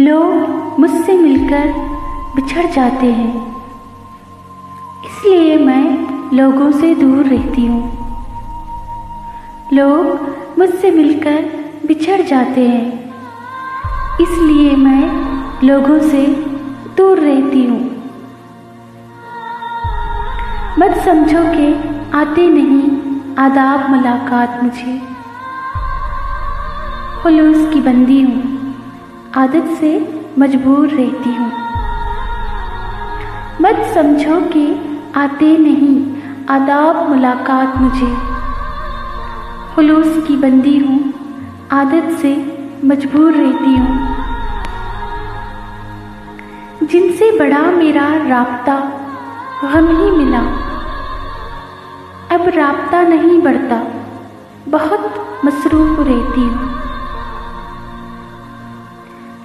लोग मुझसे मिलकर बिछड़ जाते हैं, इसलिए मैं लोगों से दूर रहती हूँ। लोग मुझसे मिलकर बिछड़ जाते हैं, इसलिए मैं लोगों से दूर रहती हूँ। मत समझो कि आते नहीं आदाब मुलाकात मुझे, खुलूस की बंदी हूँ, आदत से मजबूर रहती हूँ। मत समझो कि आते नहीं आदाब मुलाकात मुझे, खुलूस की बंदी हूँ, आदत से मजबूर रहती हूँ। जिनसे बड़ा मेरा राब्ता गम ही मिला, अब राब्ता नहीं बढ़ता, बहुत मसरूफ रहती हूँ।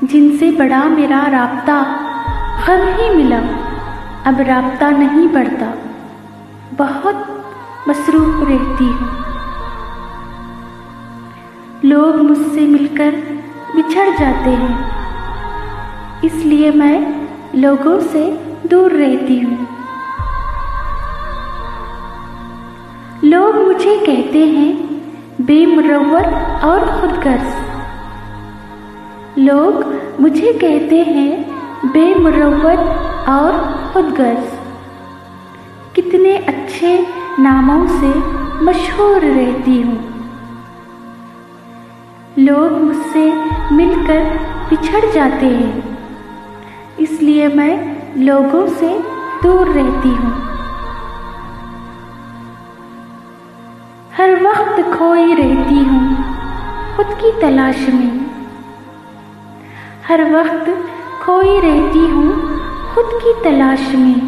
जिनसे बड़ा मेरा राब्ता गम ही मिला, अब राब्ता नहीं बढ़ता, बहुत मसरूफ रहती हूँ। लोग मुझसे मिलकर बिछड़ जाते हैं, इसलिए मैं लोगों से दूर रहती हूँ। लोग मुझे कहते हैं बेमुरव्वत और खुदगर्ज। लोग मुझे कहते हैं बेमुरव्वत और खुदगर्ज। कितने अच्छे नामों से मशहूर रहती हूँ। लोग मुझसे मिलकर बिछड़ जाते हैं, इसलिए मैं लोगों से दूर रहती हूँ। हर वक्त खोई रहती हूँ खुद की तलाश में। हर वक्त खोई रहती हूँ खुद की तलाश में।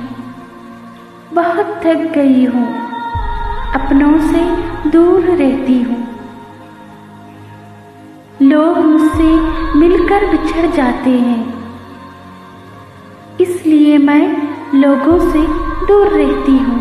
बहुत थक गई हूँ, अपनों से दूर रहती हूँ। लोग मुझसे मिलकर बिछड़ जाते हैं, इसलिए मैं लोगों से दूर रहती हूँ।